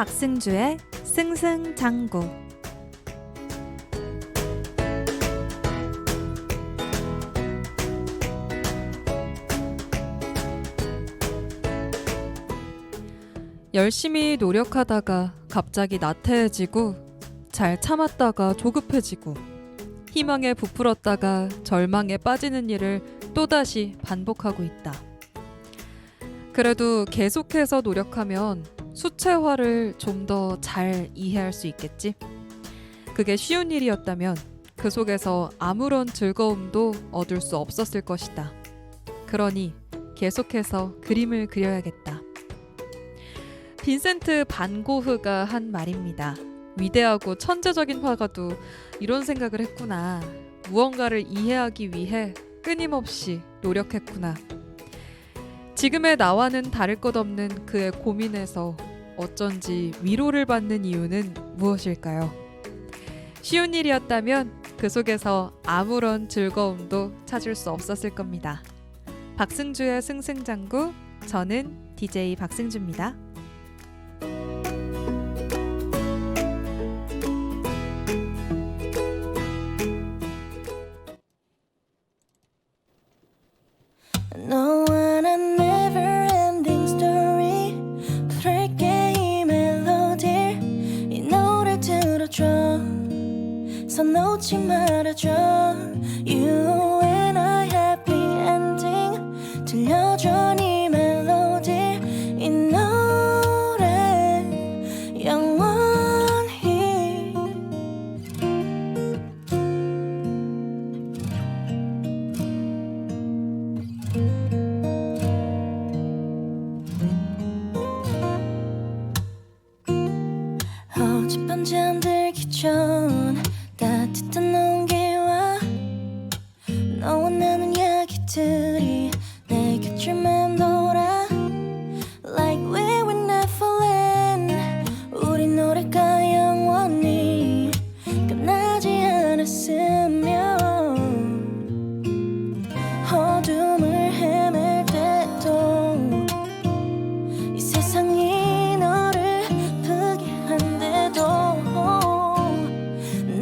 박승주의 승승장구. 열심히 노력하다가 갑자기 나태해지고, 잘 참았다가 조급해지고, 희망에 부풀었다가 절망에 빠지는 일을 또다시 반복하고 있다. 그래도 계속해서 노력하면 수채화를 좀 더 잘 이해할 수 있겠지? 그게 쉬운 일이었다면 그 속에서 아무런 즐거움도 얻을 수 없었을 것이다. 그러니 계속해서 그림을 그려야겠다. 빈센트 반 고흐가 한 말입니다. 위대하고 천재적인 화가도 이런 생각을 했구나. 무언가를 이해하기 위해 끊임없이 노력했구나. 지금의 나와는 다를 것 없는 그의 고민에서 어쩐지 위로를 받는 이유는 무엇일까요? 쉬운 일이었다면 그 속에서 아무런 즐거움도 찾을 수 없었을 겁니다. 박승주의 승승장구, 저는 DJ 박승주입니다. 너와 난 never-ending story. 부를게 이 멜로디. 이 노래 들어줘. 손 놓지 말아줘. You and I happy ending. 들려줘 네 멜로디. 이 노래 영원히. 어젯밤 잠들기 전 따뜻한 온기와 너와 나눈 이야기들이 내 곁을 맴돌아. Like we were never end. 우리 노래가 영원히 끝나지 않았으면. 어둠을 헤맬 때도 이 세상이 너를 포기한데도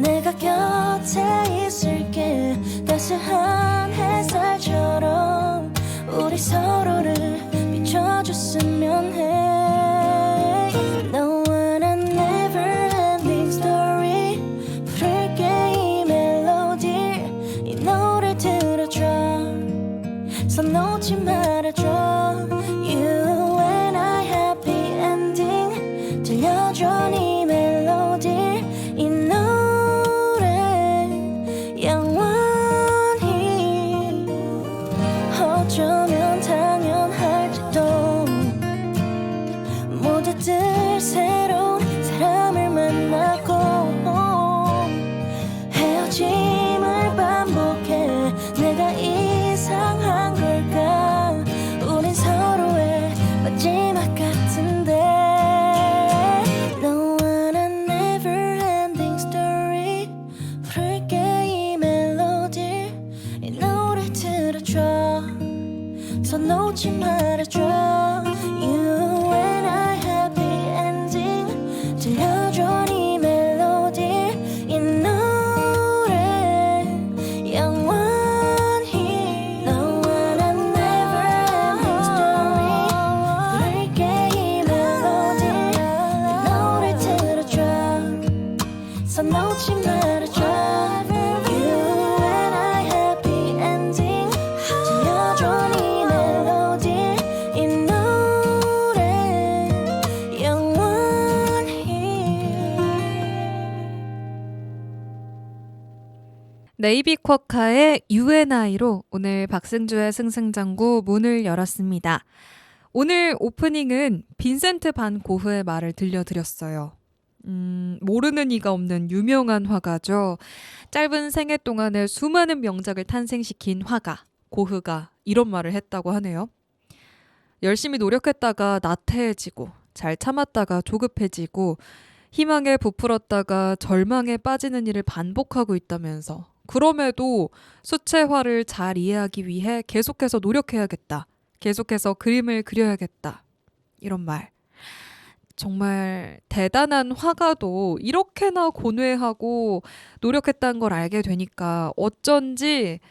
내가 곁에 있을게. 따스한 햇살처럼 우리 서로를 비춰줬으면 해. 너와 난 never-ending story. 부를게 이 멜로디. 이 노래 들어줘. 손 놓지 말아줘. You and I happy ending. 들려줘 네 멜로디. 이 노래 영원히. 어쩌면 당연할지도 모두들 새로운 사람을 만나고 헤어짐을 반복해. 내가 이상한 걸까? 우린 서로의 마지막 같은데. 너와 난 never-ending story. 부를게 이 멜로디. 이 노래 들어줘. 손 놓지 말아줘. You and I happy ending. 들려줘 네 멜로디. 이 노래 영원히. 너와 난 never-ending story. 부를게 이 멜로디. 이 노래 들어줘. 손 놓지 말아줘. You and I happy ending. 들려줘 네 멜로디. 이 노래 영원히. 네이비 쿼카의 U&I로 오늘 박승주의 승승장구 문을 열었습니다. 오늘 오프닝은 빈센트 반 고흐의 말을 들려드렸어요. 모르는 이가 없는 유명한 화가죠. 짧은 생애 동안에 수많은 명작을 탄생시킨 화가, 고흐가 이런 말을 했다고 하네요. 열심히 노력했다가 나태해지고, 잘 참았다가 조급해지고, 희망에 부풀었다가 절망에 빠지는 일을 반복하고 있다면서 그럼에도 수채화를 잘 이해하기 위해 계속해서 노력해야겠다. 계속해서 그림을 그려야겠다. 이런 말. 정말 대단한 화가도 이렇게나 고뇌하고 노력했다는 걸 알게 되니까 어쩐지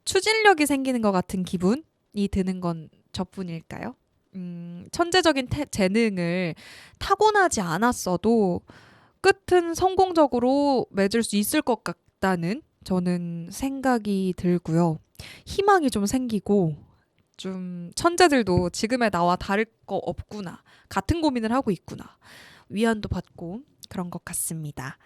추진력이 생기는 것 같은 기분이 드는 건 저뿐일까요? 천재적인 재능을 타고나지 않았어도 끝은 성공적으로 맺을 수 있을 것 같다는 저는 생각이 들고요. 희망이 좀 생기고 좀 천재들도 지금의 나와 다를 거 없구나. 같은 고민을 하고 있구나. 위안도 받고 그런 것 같습니다.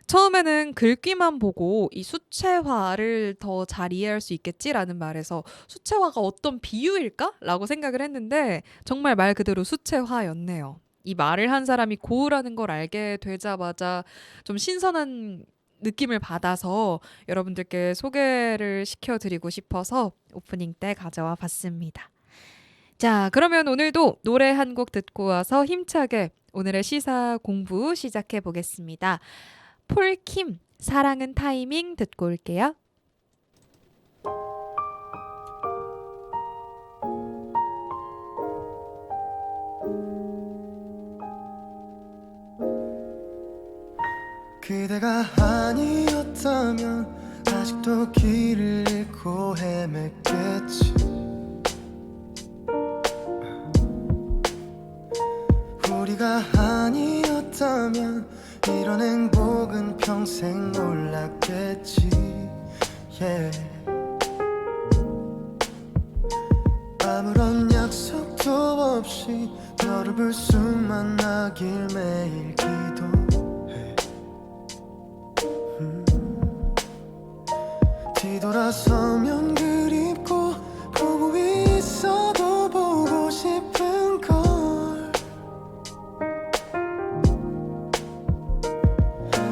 처음에는 글귀만 보고 이 수채화를 더 잘 이해할 수 있겠지라는 말에서 수채화가 어떤 비유일까? 라고 생각을 했는데 정말 말 그대로 수채화였네요. 이 말을 한 사람이 고우라는 걸 알게 되자마자 좀 신선한 느낌을 받아서 여러분들께 소개를 시켜드리고 싶어서 오프닝 때 가져와 봤습니다. 자, 그러면 오늘도 노래 한 곡 듣고 와서 힘차게 오늘의 시사 공부 시작해 보겠습니다. 폴킴, 사랑은 타이밍 듣고 올게요. 그대가 아니었다면 아직도 길을 잃고 헤맸겠지. 우리가 아니었다면 이런 행복은 평생 몰랐겠지. yeah. 아무런 약속도 없이 너를 볼 수만 나길 매일 기도해. 뒤돌아서면 그립고 보고 있어도 보고 싶은 걸.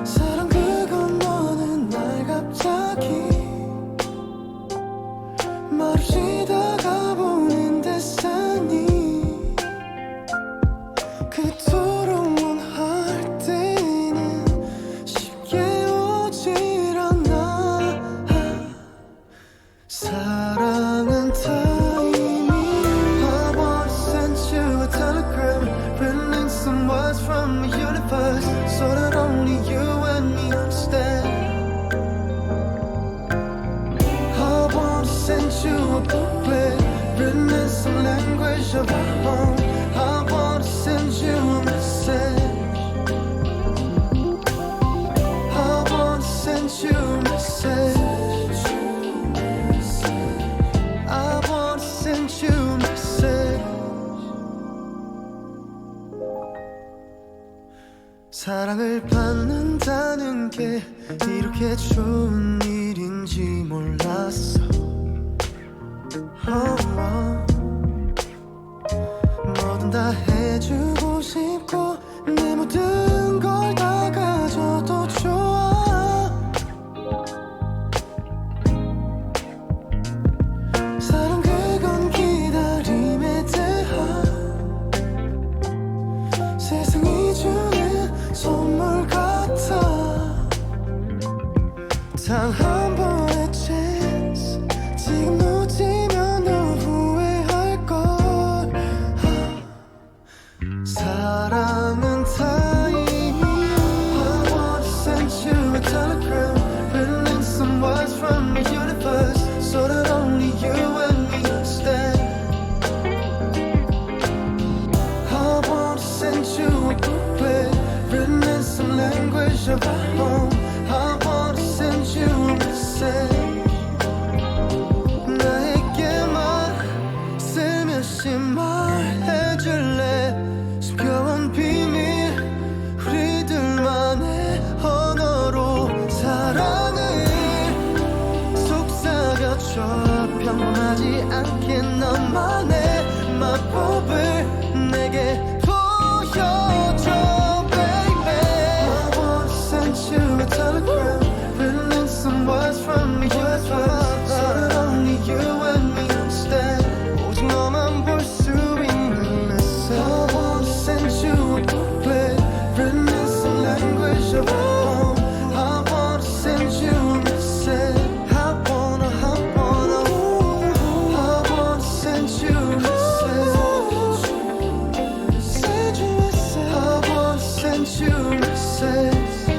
사랑 그건 너는 날 갑자기 말없이 다가보는 듯하니 그토록 원할 때는 쉽게 오질 않아. 사랑은 타이밍. I wanna send you a telegram written in some words from the universe so that only you and me understand. I wanna send you a booklet written in some language of our own. I wanna send you a message. I wanna send you a message. I wanna send you a message. 사랑을 받는다는 게 이렇게 좋은 일인지 몰랐어. 뭐든 다 해주고 싶고 내 모든 걸 다 가져도 좋아. 사랑 그건 기다림에 대한 세상이 주는 선물 같아. 단 한 번의 chance 지금 놓치면 너 후회할걸. 사랑은 타이밍. I wanna send you a telegram written in some words from the universe so that only you and me understand. I wanna send you a booklet written in some language of our own. I wanna send you a message. 나에게만 슬며시 말해줄래. 숨겨온 비밀 우리들만의 언어로 사랑을 속삭여줘. 평범하지 않게 너만의 마법을 내게 보여줘 baby. I wanna send you a telegram written in some words from the universe so that only you and me understand. 오직 너만 볼 수 있는 message. I wanna send you a booklet written in some language of our own. I wanna send you a message. I wanna send you a message. message.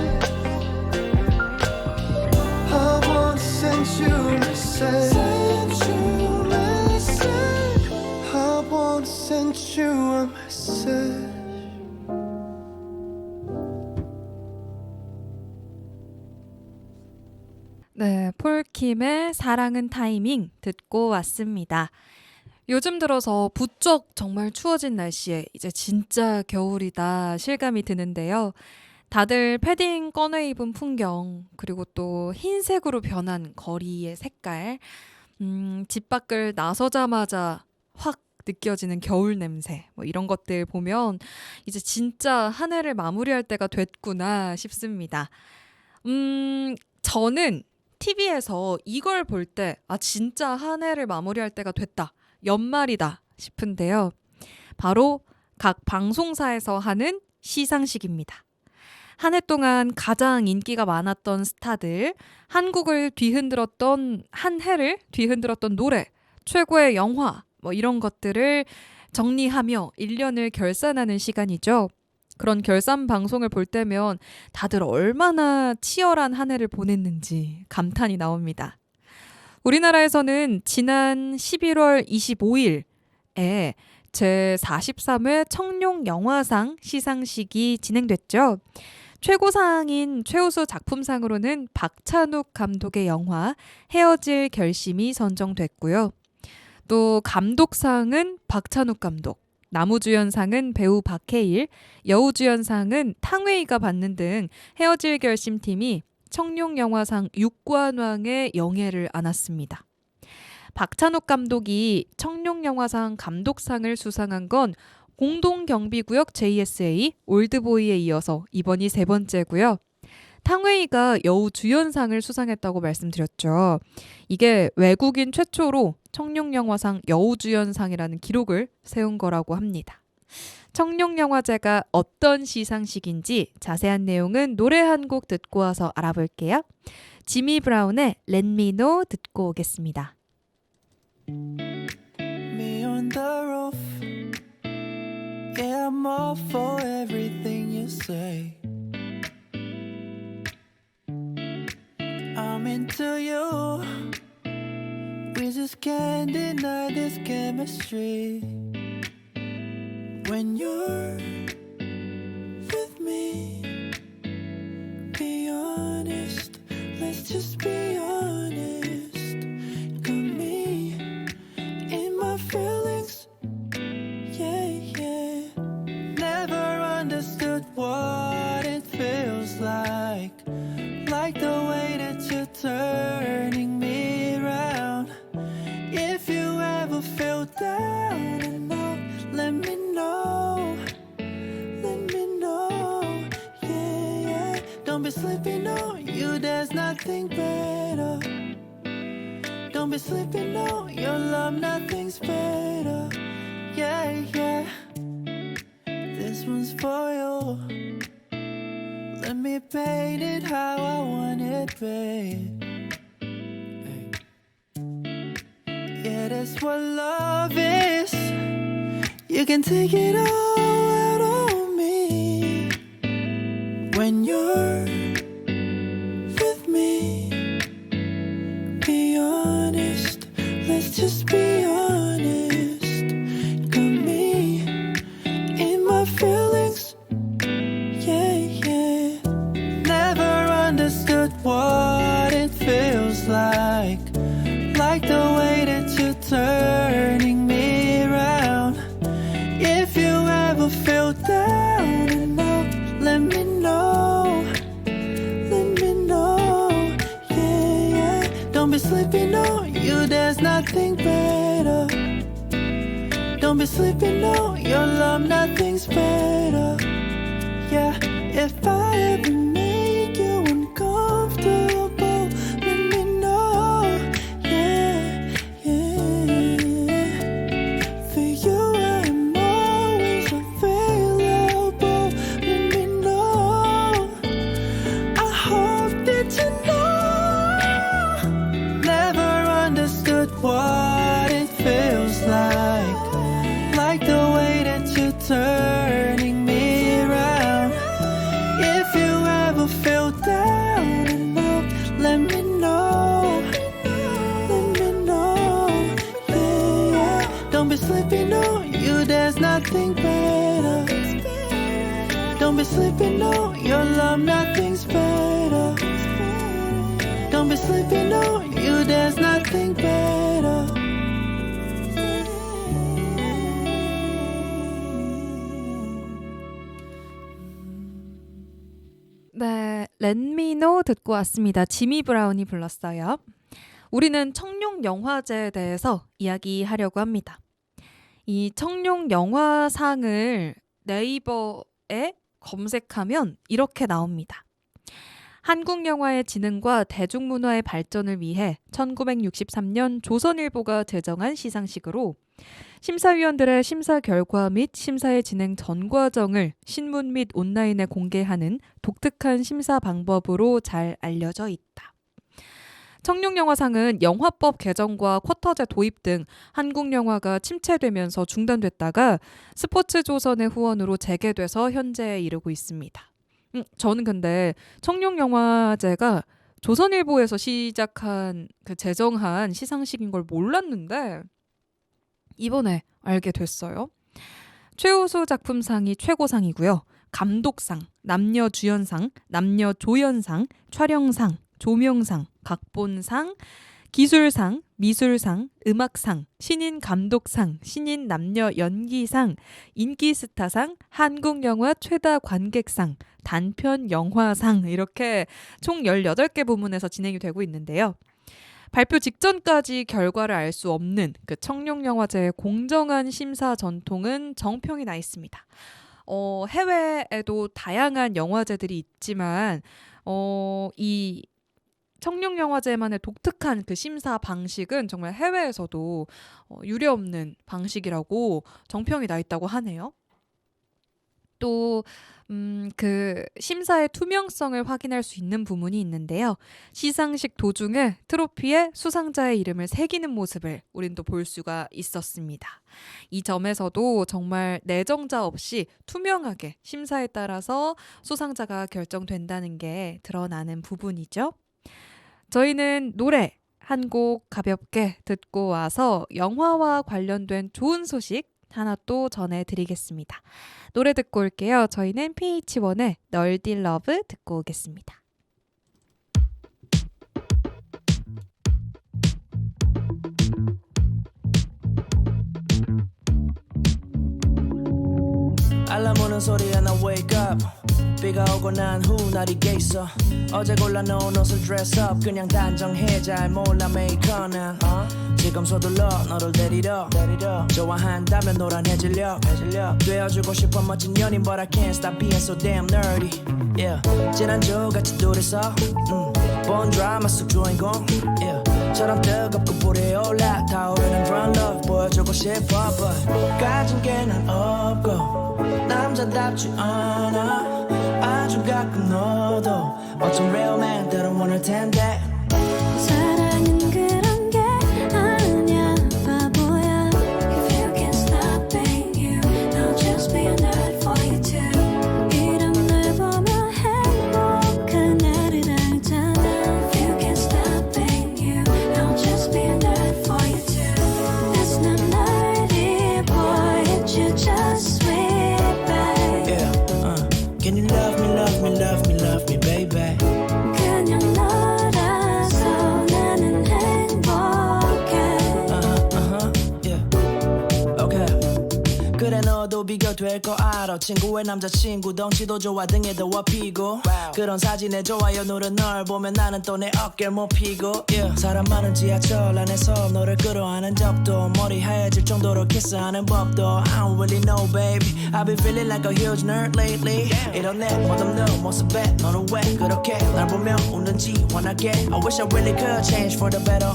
I wanna send you a message. I wanna send you a message. 네, 폴킴의 사랑은 타이밍 듣고 왔습니다. 요즘 들어서 부쩍 정말 추워진 날씨에 이제 진짜 겨울이다 실감이 드는데요. 다들 패딩 꺼내 입은 풍경, 그리고 또 흰색으로 변한 거리의 색깔, 집 밖을 나서자마자 확 느껴지는 겨울 냄새, 뭐 이런 것들 보면 이제 진짜 한 해를 마무리할 때가 됐구나 싶습니다. 저는 TV에서 이걸 볼 때, 진짜 한 해를 마무리할 때가 됐다. 연말이다 싶은데요. 바로 각 방송사에서 하는 시상식입니다. 한 해 동안 가장 인기가 많았던 스타들, 한국을 뒤흔들었던 한 해를 뒤흔들었던 노래, 최고의 영화, 뭐 이런 것들을 정리하며 1년을 결산하는 시간이죠. 그런 결산 방송을 볼 때면 다들 얼마나 치열한 한 해를 보냈는지 감탄이 나옵니다. 우리나라에서는 지난 11월 25일에 제43회 청룡영화상 시상식이 진행됐죠. 최고상인 최우수 작품상으로는 박찬욱 감독의 영화 헤어질 결심이 선정됐고요. 또 감독상은 박찬욱 감독, 나무주연상은 배우 박해일, 여우주연상은 탕웨이가 받는 등 헤어질 결심팀이 청룡영화상 6관왕의 영예를 안았습니다. 박찬욱 감독이 청룡영화상 감독상을 수상한 건 공동경비구역 JSA, 올드보이에 이어서 이번이 세 번째고요. 탕웨이가 여우주연상을 수상했다고 말씀드렸죠. 이게 외국인 최초로 청룡영화상 여우주연상이라는 기록을 세운 거라고 합니다. 청룡영화제가 어떤 시상식인지 자세한 내용은 노래 한 곡 듣고 와서 알아볼게요. 지미 브라운의 Let Me Know 듣고 오겠습니다. Me on the roof. Yeah, I'm all for everything you say. I'm into you. We just can't deny this chemistry. When you're with me, be honest. Let's just be honest. Got me in my feelings. Yeah, yeah. Never understood what it feels like the way that you're turning me around. If you ever feel down and out, let me know. Let me know. Yeah, yeah. Don't be sleeping on you, there's nothing better. Don't be sleeping on your love, nothing's better. Yeah, yeah. This one's for you. Let me paint it how I want it, babe. Yeah, that's what love is. You can take it all out on me. When you're with me, be honest. Let's just be honest. Got me in my feelings. Yeah, yeah. Never understood what it feels like the way that you're turning me around. If you ever feel down and out, let me know. Let me know. Yeah, yeah. Don't be sleeping on you, there's nothing better. Don't be sleeping on your love, nothing's better. Yeah, if I ever make you uncomfortable, let me know. Yeah, yeah. For you I'm always available. Let me know. I hope that you know. Never understood what it feels like the way that you're turning Don't be sleeping, no, your love, nothing's better. Don't be sleeping, no, you, there's nothing better. 네, 렛미노 듣고 왔습니다. 지미 브라운이 불렀어요. 우리는 청룡 영화제에 대해서 이야기하려고 합니다. 이 청룡 영화상을 네이버에 검색하면 이렇게 나옵니다. 한국 영화의 진흥과 대중문화의 발전을 위해 1963년 조선일보가 제정한 시상식으로 심사위원들의 심사 결과 및 심사의 진행 전 과정을 신문 및 온라인에 공개하는 독특한 심사 방법으로 잘 알려져 있다. 청룡영화상은 영화법 개정과 쿼터제 도입 등 한국 영화가 침체되면서 중단됐다가 스포츠조선의 후원으로 재개돼서 현재에 이르고 있습니다. 저는 근데 청룡영화제가 조선일보에서 시작한 제정한 시상식인 걸 몰랐는데 이번에 알게 됐어요. 최우수 작품상이 최고상이고요. 감독상, 남녀주연상, 남녀조연상, 촬영상, 조명상, 각본상, 기술상, 미술상, 음악상, 신인 감독상, 신인 남녀 연기상, 인기스타상, 한국영화 최다 관객상, 단편 영화상 이렇게 총 18개 부문에서 진행이 되고 있는데요. 발표 직전까지 결과를 알 수 없는 청룡영화제의 공정한 심사 전통은 정평이 나 있습니다. 해외에도 다양한 영화제들이 있지만 이 청룡영화제만의 독특한 심사 방식은 정말 해외에서도 유례없는 방식이라고 정평이 나 있다고 하네요. 또 심사의 투명성을 확인할 수 있는 부문이 있는데요. 시상식 도중에 트로피에 수상자의 이름을 새기는 모습을 우린 또 볼 수가 있었습니다. 이 점에서도 정말 내정자 없이 투명하게 심사에 따라서 수상자가 결정된다는 게 드러나는 부분이죠. 저희는 노래 한 곡 가볍게 듣고 와서 영화와 관련된 좋은 소식 하나 또 전해드리겠습니다. 노래 듣고 올게요. 저희는 PH1의 널디 러브 듣고 오겠습니다. 알람 오는 소리에 나 wake up 비가 오고 난 후 날이 겠어 어제 골라놓은 옷을 dress up 그냥 단정해 잘 몰라 메이커는 지금 서둘러 너를 데리러 좋아한다면 노란해질려 되어주고 싶어 멋진 연인 But I can't stop being so damn nerdy yeah. 지난주같이 둘이서 본 드라마 속 주인공 yeah. 처럼 뜨겁고 불이 올라 타오르는 brown love 보여주고 싶어 But 가진 게 난 없고 남자답지 않아 아주 가끔 너도 어쩜 real man 때론 원할 텐데 사랑은 그런 게 아니야 바보야 If you can't stop being you I'll just be a nerd for you too 이런 날 보면 행복한 나를 알잖아 If you can't stop being you I'll just be a nerd for you too That's not nerdy boy It's you just sweet babe yeah. Can you love me, love me, love me, love me, baby 그냥 너라서 나는 행복해 yeah. Okay. 그래 너도 비교될 거 알아 친구의 남자친구 덩치도 좋아 등에 더워 피고 그런 사진에 좋아요 누른 널 보면 나는 또 내 어깨를 못 피고 yeah. 사람 많은 지하철 안에서 너를 끌어안은 적도 머리 하얘질 정도로 키스하는 법도 I don't really know baby I've been feeling like a huge nerd lately 이런 내 멋없는 모습에 너는 왜 그렇게 날 보며 웃는지 환하게 I wish I really could change for the better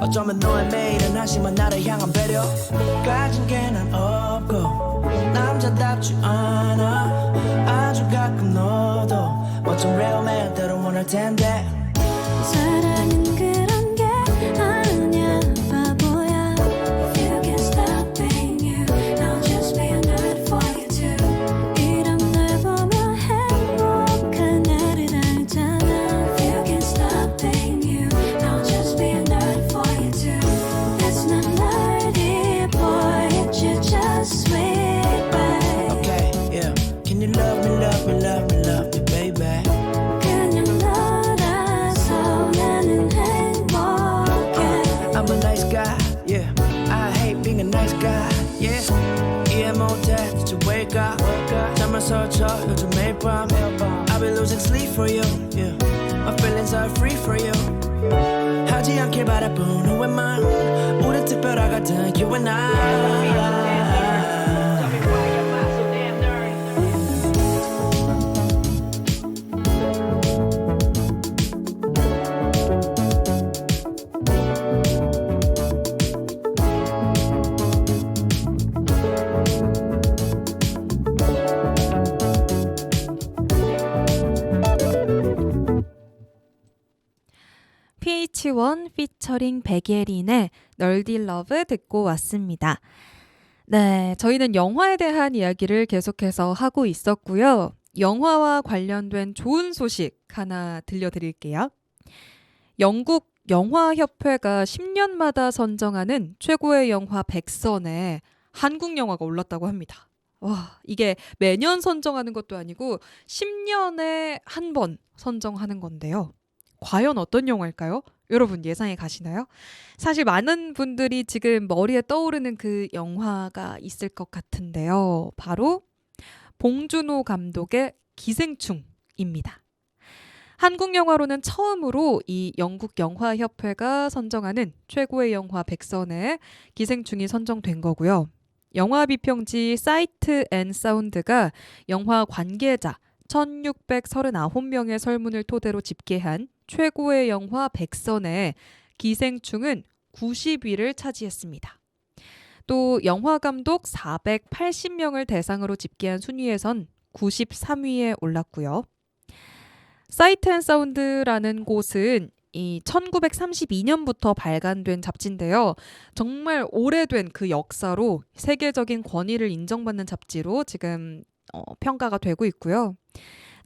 어쩌면 너의 매일은 한심한 나를 향한 배려 가진 게 난 없고 남자답지 않아 아주 가끔 너도 멋진 real man 때론 원할 텐데 사랑은 그런 게 아니야 바보야 If you can't stop being you I'll just be a nerd for you too 이런 날 보면 행복한 나를 알잖아 If you can't stop being you I'll just be a nerd for you too That's not nerdy boy It's you just sweet babe Okay, yeah. Can you love me, love me, 그렇죠 요즘 매일 밤 I've been losing sleep for you yeah. My feelings are free for you 하지 않길 바라본 후의 맘 우린 특별하거든 you and I PH1 피처링 백예린의 널디 러브 듣고 왔습니다. 네, 저희는 영화에 대한 이야기를 계속해서 하고 있었고요. 영화와 관련된 좋은 소식 하나 들려드릴게요. 영국 영화협회가 10년마다 선정하는 최고의 영화 100선에 한국 영화가 올랐다고 합니다. 와, 이게 매년 선정하는 것도 아니고 10년에 한 번 선정하는 건데요. 과연 어떤 영화일까요? 여러분 예상해 가시나요? 사실 많은 분들이 지금 머리에 떠오르는 그 영화가 있을 것 같은데요. 바로 봉준호 감독의 기생충입니다. 한국 영화로는 처음으로 이 영국 영화협회가 선정하는 최고의 영화 100선에 기생충이 선정된 거고요. 영화 비평지 사이트 앤 사운드가 영화 관계자 1639명의 설문을 토대로 집계한 최고의 영화 100선에 기생충은 90위를 차지했습니다. 또 영화 감독 480명을 대상으로 집계한 순위에선 93위에 올랐고요. 사이트 앤 사운드라는 곳은 이 1932년부터 발간된 잡지인데요. 정말 오래된 그 역사로 세계적인 권위를 인정받는 잡지로 지금 평가가 되고 있고요.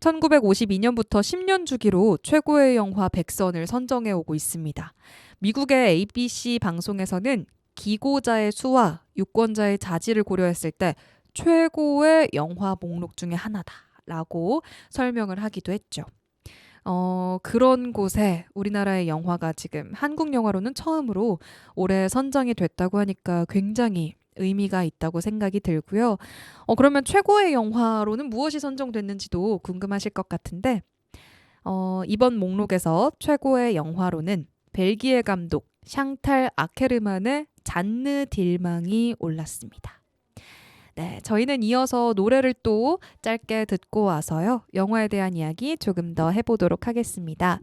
1952년부터 10년 주기로 최고의 영화 100선을 선정해 오고 있습니다. 미국의 ABC 방송에서는 기고자의 수와 유권자의 자질을 고려했을 때 최고의 영화 목록 중에 하나다라고 설명을 하기도 했죠. 그런 곳에 우리나라의 영화가 지금 한국 영화로는 처음으로 올해 선정이 됐다고 하니까 굉장히 의미가 있다고 생각이 들고요. 그러면 최고의 영화로는 무엇이 선정됐는지도 궁금하실 것 같은데 이번 목록에서 최고의 영화로는 벨기에 감독 샹탈 아케르만의 잔느 딜망이 올랐습니다. 네, 저희는 이어서 노래를 또 짧게 듣고 와서요. 영화에 대한 이야기 조금 더 해보도록 하겠습니다.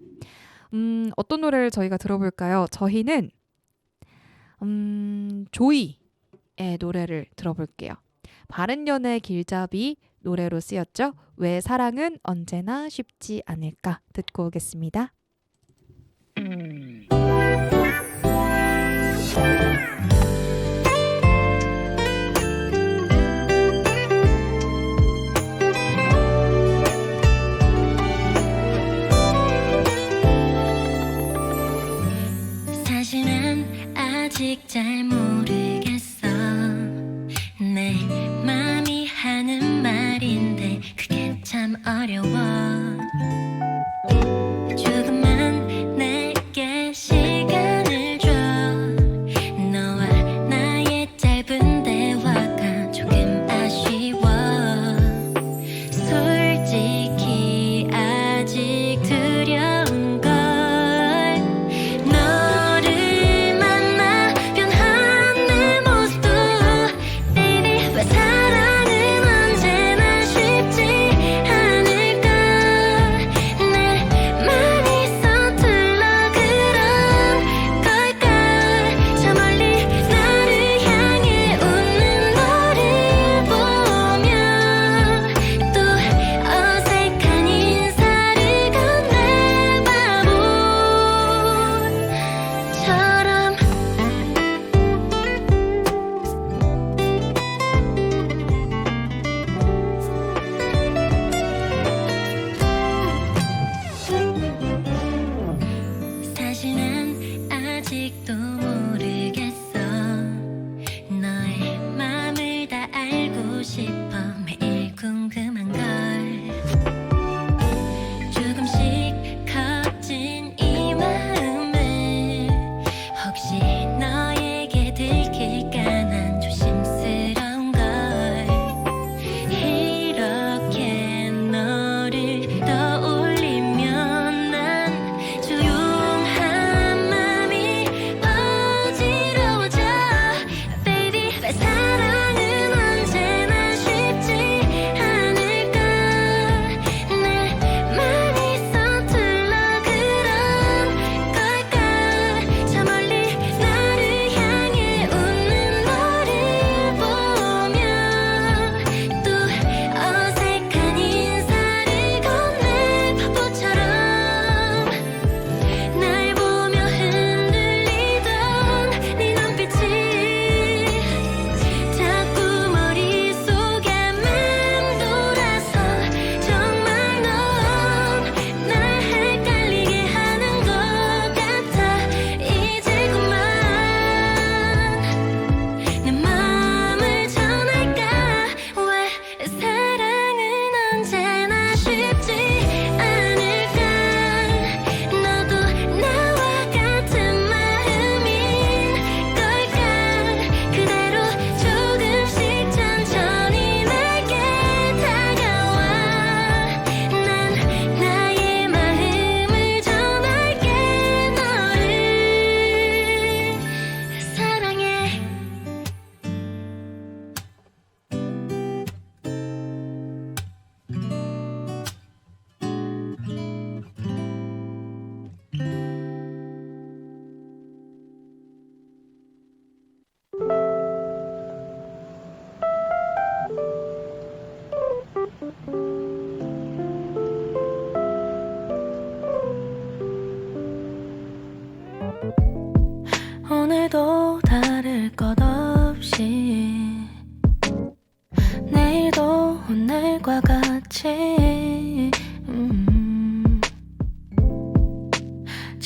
어떤 노래를 저희가 들어볼까요? 저희는 조이의 노래를 들어볼게요. 바른연의 길잡이 노래로 쓰였죠. 왜 사랑은 언제나 쉽지 않을까 듣고 오겠습니다. 사실 난 아직 잘 모르겠어 내 맘이 하는 말인데 그게 참 어려워 조금만 내게 시간을 줘 너와 나의 짧은 대화가 조금 아쉬워 솔직히 아직 두려운 걸 너를 만나 변한 내 모습도 Baby 왜 사랑은 언제나 쉽지 않을까 내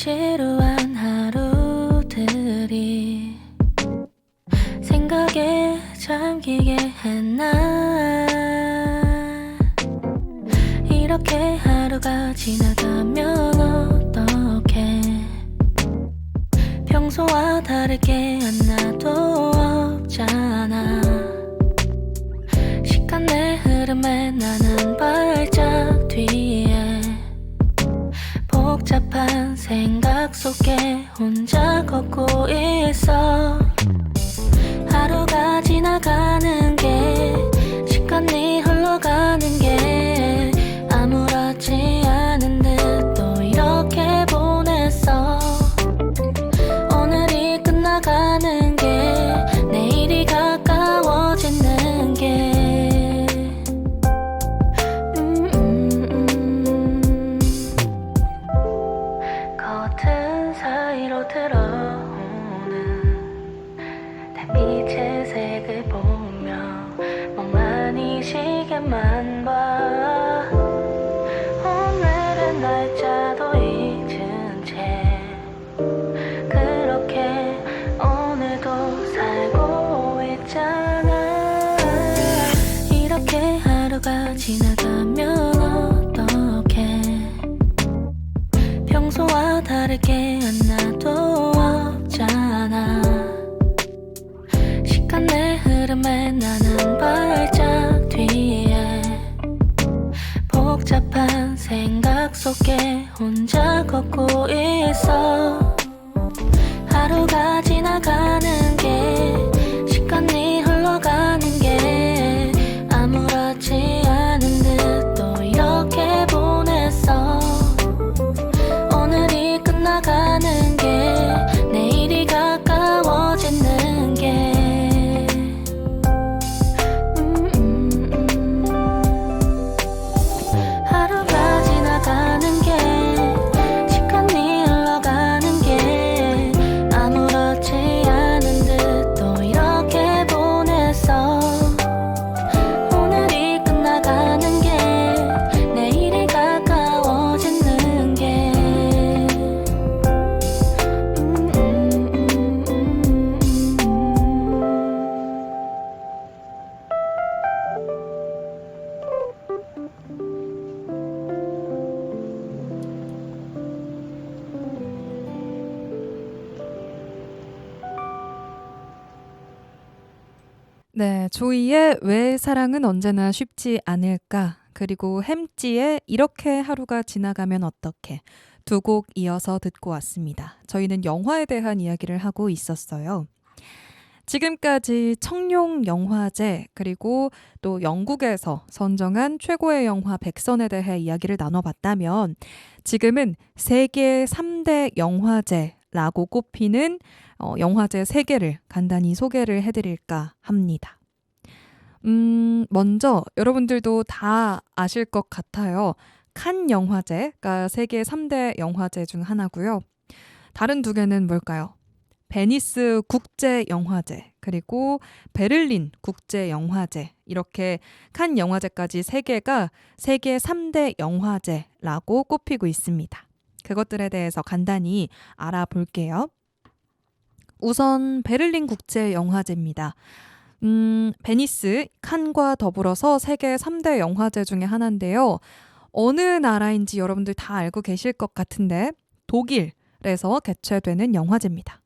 지루한 하루들이 생각에 잠기게 했나. 이렇게 하루가 지나가면 어떡해. 평소와 다르게 하나도 없잖아. 시간 내 흐름에 나는 발짝 뒤에 복잡한 생각 속에 혼자 걷고 있어. 하루가 지나가는 게 시간이 흘러가는 게 아무렇지 않은 듯 또 이렇게 보냈어. 오늘이 끝나가는 게 내일이 가까워지는 게 커튼 사이로 들어오는 달빛의 색을 보며 멍하니 시계만 봐. 오늘은 날짜도 잊은 채 그렇게 오늘도 살고 있잖아. 이렇게 하루가 지나가면 어떡해. 평소와 다르게 하나도 없잖아. 시간 내 흐름에 나는 발짝 뒤에 복잡한 생각 속에 혼자 걷고 있어. 하루가 지나가는 게 시간이 흘러가는 게 아무렇지 않은 듯 또 이렇게 보냈어. 오늘이 끝나가는 게 내일이 가까워지는 게 하루가 지나가는 게 시간이 흘러가는 게 아무렇지 않은 듯 또 이렇게 보냈어. 오늘이 끝나가는 게 내일이 가까워지는 게 네, 조이의 왜 사랑은 언제나 쉽지 않을까, 그리고 햄찌의 이렇게 하루가 지나가면 어떡해, 두 곡 이어서 듣고 왔습니다. 저희는 영화에 대한 이야기를 하고 있었어요. 지금까지 청룡 영화제, 그리고 또 영국에서 선정한 최고의 영화 100선에 대해 이야기를 나눠봤다면, 지금은 세계 3대 영화제라고 꼽히는 영화제 3개를 간단히 소개를 해드릴까 합니다. 먼저 여러분들도 다 아실 것 같아요. 칸 영화제가 세계 3대 영화제 중 하나고요. 다른 두 개는 뭘까요? 베니스 국제영화제, 그리고 베를린 국제영화제, 이렇게 칸 영화제까지 3개가 세계 3대 영화제라고 꼽히고 있습니다. 그것들에 대해서 간단히 알아볼게요. 우선 베를린 국제영화제입니다. 베니스, 칸과 더불어서 세계 3대 영화제 중에 하나인데요. 어느 나라인지 여러분들 다 알고 계실 것 같은데 독일에서 개최되는 영화제입니다.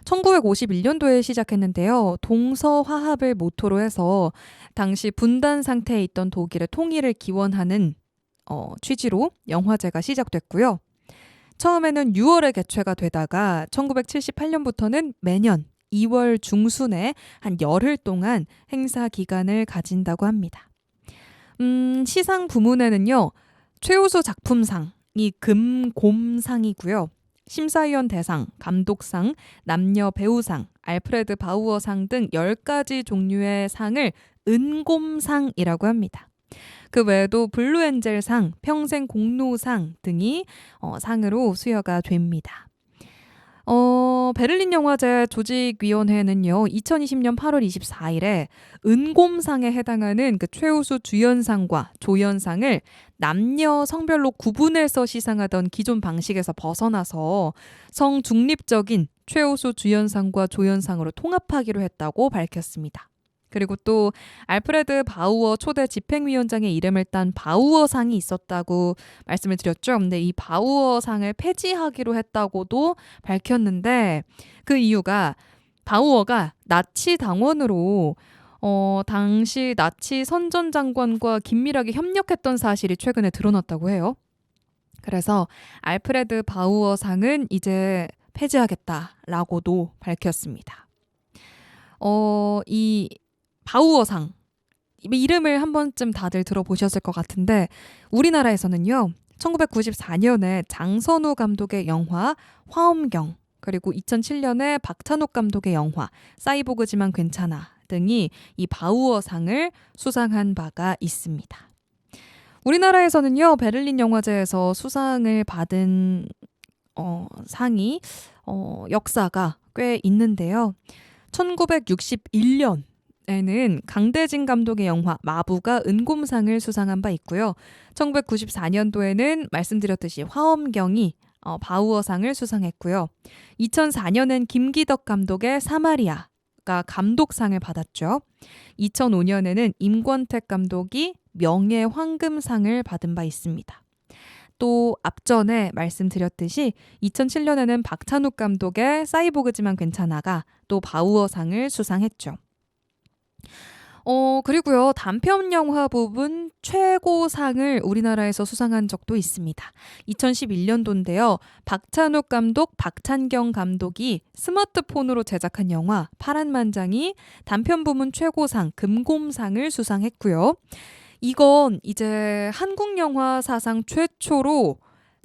1951년도에 시작했는데요. 동서화합을 모토로 해서 당시 분단 상태에 있던 독일의 통일을 기원하는 취지로 영화제가 시작됐고요. 처음에는 6월에 개최가 되다가 1978년부터는 매년 2월 중순에 한 열흘 동안 행사 기간을 가진다고 합니다. 시상 부문에는요, 최우수 작품상이 금곰상이고요. 심사위원 대상, 감독상, 남녀 배우상, 알프레드 바우어상 등 10가지 종류의 상을 은곰상이라고 합니다. 그 외에도 블루엔젤상, 평생 공로상 등이 상으로 수여가 됩니다. 베를린 영화제 조직위원회는요, 2020년 8월 24일에 은곰상에 해당하는 그 최우수 주연상과 조연상을 남녀 성별로 구분해서 시상하던 기존 방식에서 벗어나서 성 중립적인 최우수 주연상과 조연상으로 통합하기로 했다고 밝혔습니다. 그리고 또 알프레드 바우어 초대 집행위원장의 이름을 딴 바우어상이 있었다고 말씀을 드렸죠. 근데 이 바우어상을 폐지하기로 했다고도 밝혔는데 그 이유가 바우어가 나치 당원으로 당시 나치 선전장관과 긴밀하게 협력했던 사실이 최근에 드러났다고 해요. 그래서 알프레드 바우어상은 이제 폐지하겠다라고도 밝혔습니다. 이 바우어상 이름을 한 번쯤 다들 들어보셨을 것 같은데 우리나라에서는요 1994년에 장선우 감독의 영화 화엄경 그리고 2007년에 박찬욱 감독의 영화 사이보그지만 괜찮아 등이 이 바우어상을 수상한 바가 있습니다. 우리나라에서는요 베를린 영화제에서 수상을 받은 상이 역사가 꽤 있는데요. 1961년 에는 강대진 감독의 영화 마부가 은곰상을 수상한 바 있고요. 1994년도에는 말씀드렸듯이 화엄경이 바우어상을 수상했고요. 2004년엔 김기덕 감독의 사마리아가 감독상을 받았죠. 2005년에는 임권택 감독이 명예황금상을 받은 바 있습니다. 또 앞전에 말씀드렸듯이 2007년에는 박찬욱 감독의 사이보그지만 괜찮아가 또 바우어상을 수상했죠. 그리고요, 단편 영화 부분 최고상을 우리나라에서 수상한 적도 있습니다. 2011년도인데요. 박찬욱 감독, 박찬경 감독이 스마트폰으로 제작한 영화 파란만장이 단편 부문 최고상 금곰상을 수상했고요. 이건 이제 한국 영화 사상 최초로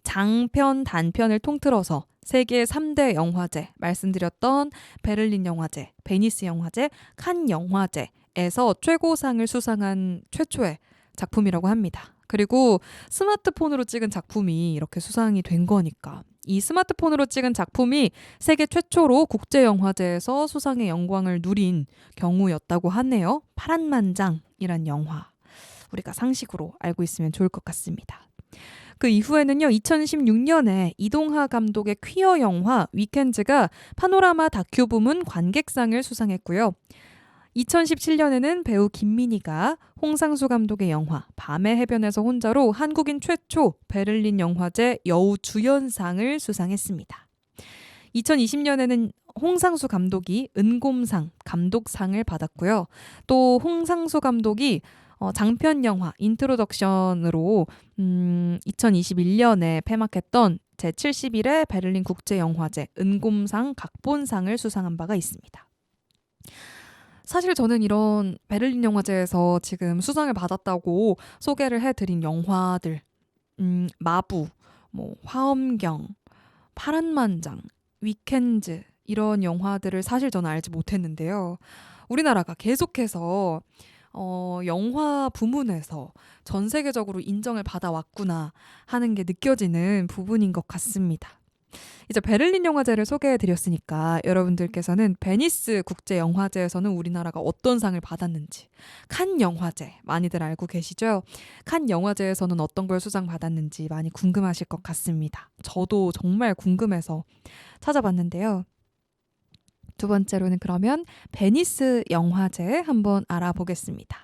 장편, 단편을 통틀어서 세계 3대 영화제, 말씀드렸던 베를린 영화제, 베니스 영화제, 칸 영화제에서 최고상을 수상한 최초의 작품이라고 합니다. 그리고 스마트폰으로 찍은 작품이 이렇게 수상이 된 거니까 이 스마트폰으로 찍은 작품이 세계 최초로 국제영화제에서 수상의 영광을 누린 경우였다고 하네요. 파란만장이란 영화. 우리가 상식으로 알고 있으면 좋을 것 같습니다. 그 이후에는요. 2016년에 이동하 감독의 퀴어 영화 위켄즈가 파노라마 다큐 부문 관객상을 수상했고요. 2017년에는 배우 김민희가 홍상수 감독의 영화 밤의 해변에서 혼자로 한국인 최초 베를린 영화제 여우 주연상을 수상했습니다. 2020년에는 홍상수 감독이 은곰상 감독상을 받았고요. 또 홍상수 감독이 장편 영화 인트로덕션으로 2021년에 폐막했던 제71회 베를린 국제영화제 은곰상 각본상을 수상한 바가 있습니다. 사실 저는 이런 베를린 영화제에서 지금 수상을 받았다고 소개를 해드린 영화들 마부, 화엄경, 파란만장, 위켄즈 이런 영화들을 사실 저는 알지 못했는데요. 우리나라가 계속해서 영화 부문에서 전 세계적으로 인정을 받아왔구나 하는 게 느껴지는 부분인 것 같습니다. 이제 베를린 영화제를 소개해드렸으니까 여러분들께서는 베니스 국제영화제에서는 우리나라가 어떤 상을 받았는지, 칸 영화제 많이들 알고 계시죠? 칸 영화제에서는 어떤 걸 수상받았는지 많이 궁금하실 것 같습니다. 저도 정말 궁금해서 찾아봤는데요. 두 번째로는 그러면 베니스 영화제 한번 알아보겠습니다.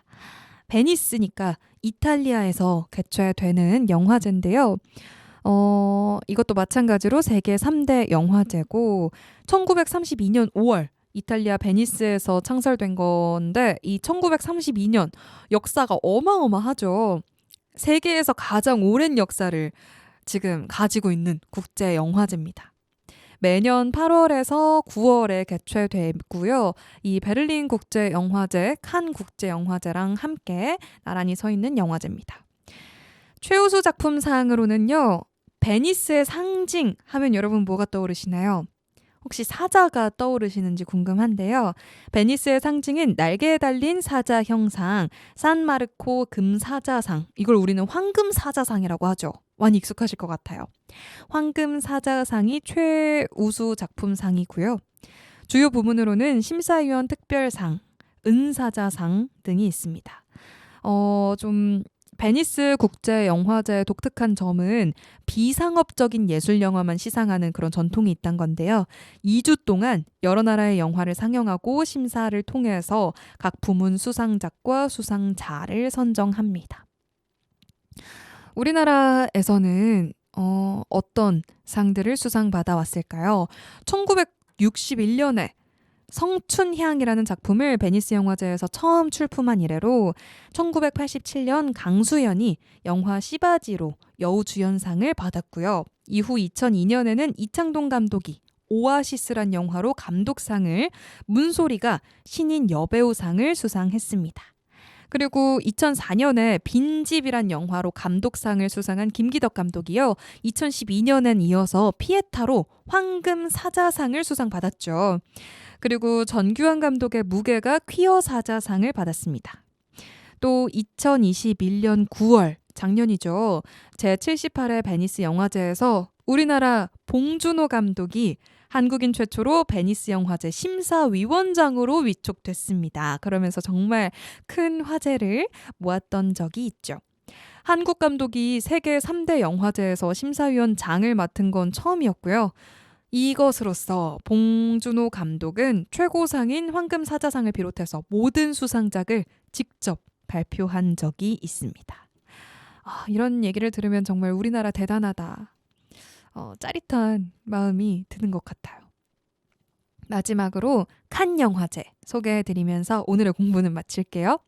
베니스니까 이탈리아에서 개최되는 영화제인데요. 이것도 마찬가지로 세계 3대 영화제고 1932년 5월 이탈리아 베니스에서 창설된 건데 이 1932년 역사가 어마어마하죠. 세계에서 가장 오랜 역사를 지금 가지고 있는 국제영화제입니다. 매년 8월에서 9월에 개최되고요. 이 베를린 국제영화제, 칸 국제영화제랑 함께 나란히 서 있는 영화제입니다. 최우수 작품상으로는요. 베니스의 상징 하면 여러분 뭐가 떠오르시나요? 혹시 사자가 떠오르시는지 궁금한데요. 베니스의 상징인 날개에 달린 사자 형상, 산마르코 금사자상, 이걸 우리는 황금사자상이라고 하죠. 많이 익숙하실 것 같아요. 황금사자상이 최우수 작품상이고요. 주요 부문으로는 심사위원 특별상, 은사자상 등이 있습니다. 좀 베니스 국제영화제의 독특한 점은 비상업적인 예술 영화만 시상하는 그런 전통이 있단 건데요. 2주 동안 여러 나라의 영화를 상영하고 심사를 통해서 각 부문 수상작과 수상자를 선정합니다. 우리나라에서는 어떤 상들을 수상받아 왔을까요? 1961년에 성춘향이라는 작품을 베니스 영화제에서 처음 출품한 이래로 1987년 강수연이 영화 시바지로 여우주연상을 받았고요. 이후 2002년에는 이창동 감독이 오아시스란 영화로 감독상을, 문소리가 신인 여배우상을 수상했습니다. 그리고 2004년에 빈집이란 영화로 감독상을 수상한 김기덕 감독이요. 2012년엔 이어서 피에타로 황금사자상을 수상받았죠. 그리고 전규환 감독의 무게가 퀴어 사자상을 받았습니다. 또 2021년 9월, 작년이죠. 제78회 베니스 영화제에서 우리나라 봉준호 감독이 한국인 최초로 베니스 영화제 심사위원장으로 위촉됐습니다. 그러면서 정말 큰 화제를 모았던 적이 있죠. 한국 감독이 세계 3대 영화제에서 심사위원장을 맡은 건 처음이었고요. 이것으로써 봉준호 감독은 최고상인 황금사자상을 비롯해서 모든 수상작을 직접 발표한 적이 있습니다. 이런 얘기를 들으면 정말 우리나라 대단하다. 짜릿한 마음이 드는 것 같아요. 마지막으로 칸 영화제 소개해드리면서 오늘의 공부는 마칠게요.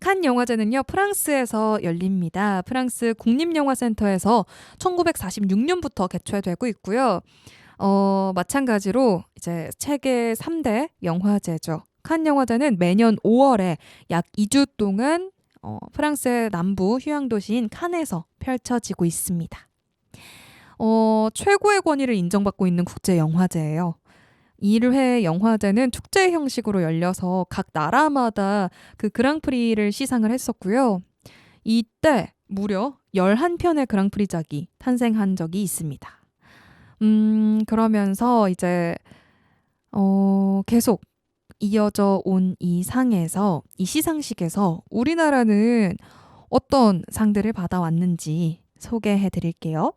칸 영화제는요, 프랑스에서 열립니다. 프랑스 국립영화센터에서 1946년부터 개최되고 있고요. 마찬가지로 이제 세계 3대 영화제죠. 칸 영화제는 매년 5월에 약 2주 동안 프랑스의 남부 휴양도시인 칸에서 펼쳐지고 있습니다. 최고의 권위를 인정받고 있는 국제영화제예요. 1회 영화제는 축제 형식으로 열려서 각 나라마다 그 그랑프리를 시상을 했었고요. 이때 무려 11편의 그랑프리작이 탄생한 적이 있습니다. 그러면서 이제 계속 이어져 온 이 상에서, 이 시상식에서 우리나라는 어떤 상들을 받아왔는지 소개해 드릴게요.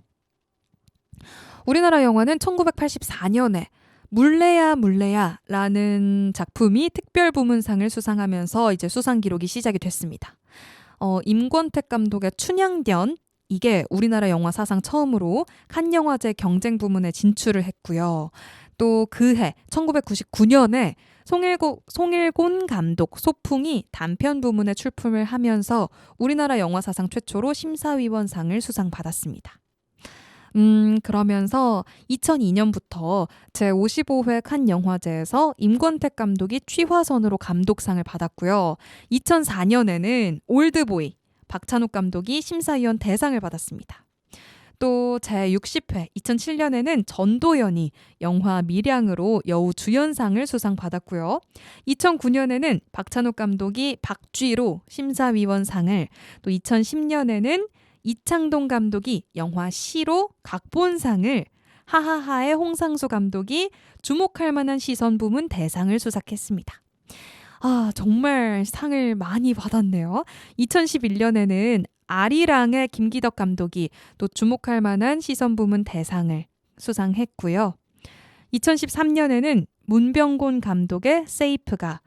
우리나라 영화는 1984년에 물레야 물레야라는 작품이 특별부문상을 수상하면서 이제 수상 기록이 시작이 됐습니다. 임권택 감독의 춘향전, 이게 우리나라 영화 사상 처음으로 칸 영화제 경쟁 부문에 진출을 했고요. 또 그해 1999년에 송일곤 감독 소풍이 단편 부문에 출품을 하면서 우리나라 영화 사상 최초로 심사위원상을 수상받았습니다. 그러면서 2002년부터 제55회 칸 영화제에서 임권택 감독이 취화선으로 감독상을 받았고요. 2004년에는 올드보이, 박찬욱 감독이 심사위원 대상을 받았습니다. 또 제60회 2007년에는 전도연이 영화 밀양으로 여우주연상을 수상받았고요. 2009년에는 박찬욱 감독이 박쥐로 심사위원상을, 또 2010년에는 이창동 감독이 영화 시로 각본상을, 하하하의 홍상수 감독이 주목할 만한 시선 부문 대상을 수상했습니다. 정말 상을 많이 받았네요. 2011년에는 아리랑의 김기덕 감독이 또 주목할 만한 시선 부문 대상을 수상했고요. 2013년에는 문병곤 감독의 세이프가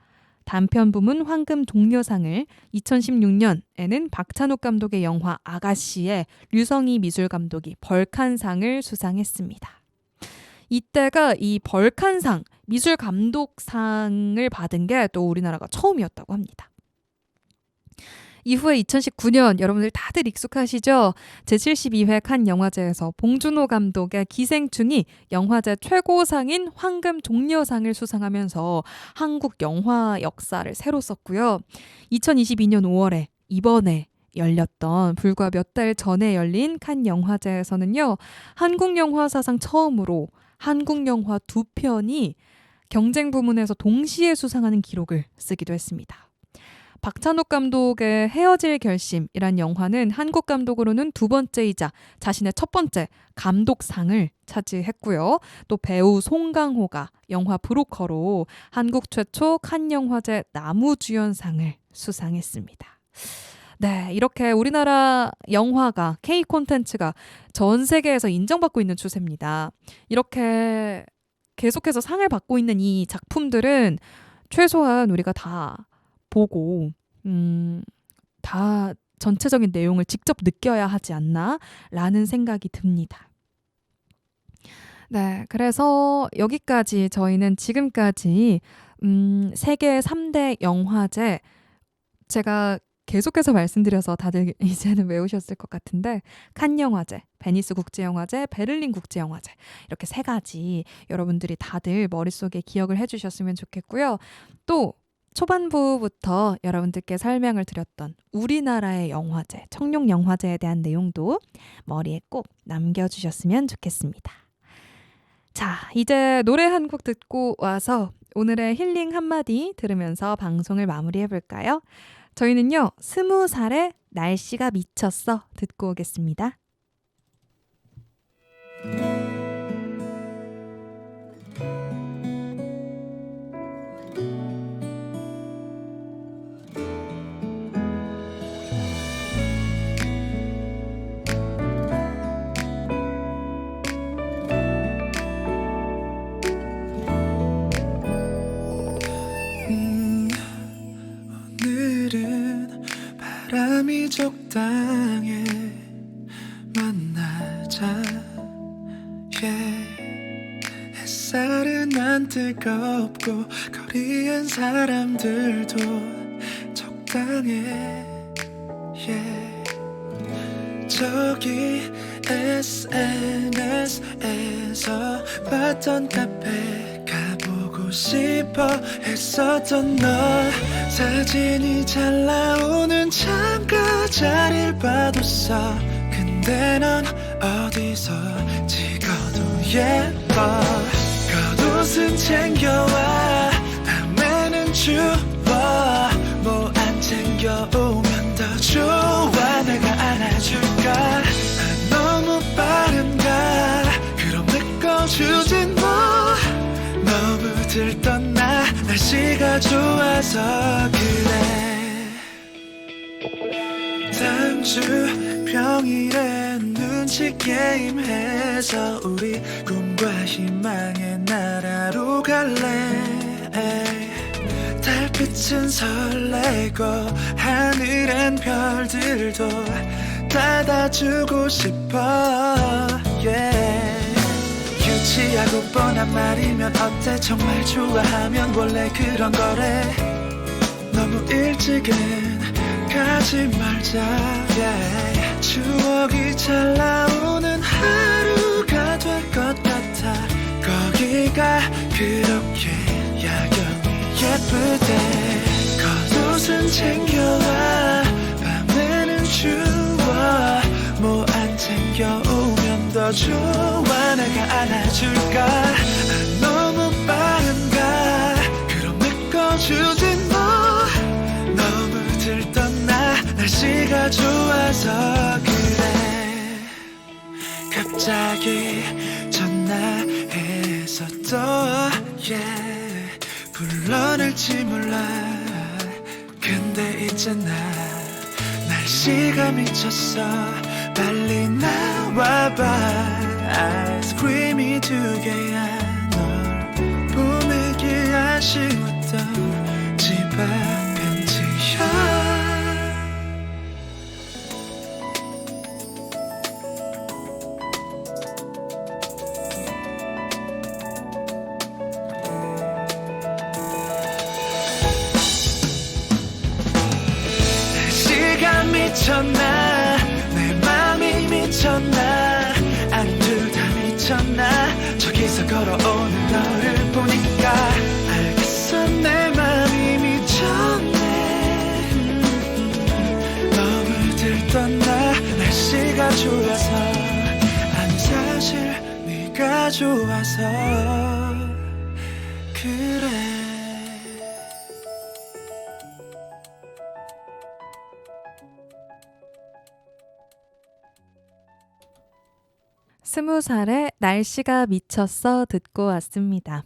단편 부문 황금 동료상을, 2016년에는 박찬욱 감독의 영화 아가씨에 류성희 미술 감독이 벌칸상을 수상했습니다. 이때가 이 벌칸상, 미술 감독상을 받은 게 또 우리나라가 처음이었다고 합니다. 이후에 2019년, 여러분들 다들 익숙하시죠? 제72회 칸 영화제에서 봉준호 감독의 기생충이 영화제 최고상인 황금 종려상을 수상하면서 한국 영화 역사를 새로 썼고요. 2022년 5월에 이번에 열렸던, 불과 몇 달 전에 열린 칸 영화제에서는요, 한국 영화 사상 처음으로 한국 영화 2편이 경쟁 부문에서 동시에 수상하는 기록을 쓰기도 했습니다. 박찬욱 감독의 헤어질 결심이란 영화는 한국 감독으로는 2번째이자 자신의 첫 번째 감독상을 차지했고요. 또 배우 송강호가 영화 브로커로 한국 최초 칸 영화제 남우주연상을 수상했습니다. 네, 이렇게 우리나라 영화가 K 콘텐츠가 전 세계에서 인정받고 있는 추세입니다. 이렇게 계속해서 상을 받고 있는 이 작품들은 최소한 우리가 다 보고 다 전체적인 내용을 직접 느껴야 하지 않나 라는 생각이 듭니다. 네, 그래서 여기까지 저희는 지금까지 세계 3대 영화제 제가 계속해서 말씀드려서 다들 이제는 외우셨을 것 같은데 칸 영화제, 베니스 국제영화제, 베를린 국제영화제 이렇게 3가지 여러분들이 다들 머릿속에 기억을 해주셨으면 좋겠고요. 또 초반부부터 여러분들께 설명을 드렸던 우리나라의 영화제, 청룡 영화제에 대한 내용도 머리에 꼭 남겨주셨으면 좋겠습니다. 자, 이제 노래 한 곡 듣고 와서 오늘의 힐링 한마디 들으면서 방송을 마무리해볼까요? 저희는요, 20살의 날씨가 미쳤어 듣고 오겠습니다. 오늘은 바람이 적당해 만나자 햇살은 안 뜨겁고 거리엔 사람들도 적당해 저기 SNS에서 봤던 카페 가보고 싶어 했었던 너 사진이 잘 나오는 창가 자리를 봐뒀어 근데 넌 어디서 찍어도 예뻐 겉옷은 챙겨와 밤에는 추워 뭐 안 챙겨오면 더 좋아 내가 안아줄까 너무 빠른가 그럼 내 거 주진 뭐 너무 들떴나 날씨가 좋아서 그래 다음 주 평일에 눈치 게임 해서 우리 꿈과 희망의 나라로 갈래 달빛은 설레고 하늘엔 별들도 받아주고 싶어 유치하고 뻔한 말이면 어때 정말 좋아하면 원래 그런 거래 너무 일찍은 가지 말자 추억이 잘 나오는 하루가 될 것 같아 거기가 그렇게 야경이 예쁘대 겉옷은 챙겨와 밤에는 추워 뭐 안 챙겨오면 더 좋아 내가 안아줄까 너무 빠른가 그럼 내 거 주진 뭐 너무 들떴나 날씨가 좋아서 그래 갑자기 전화해서 또 불러낼지 몰라 근데 있잖아 날씨가 미쳤어 빨리 나와봐 아이스크림이 2개야 널 보내기 아쉬웠던 집 앞 벤치야 날씨가 미쳤나 내 맘이 미쳤나 아니 둘 다 미쳤나 저기서 걸어오는 너를 보니까 알겠어 내 맘이 미쳤네 너무 들떴나 날씨가 좋아서 아니 사실 네 네가 좋아서 그래. 스무 살에 날씨가 미쳤어 듣고 왔습니다.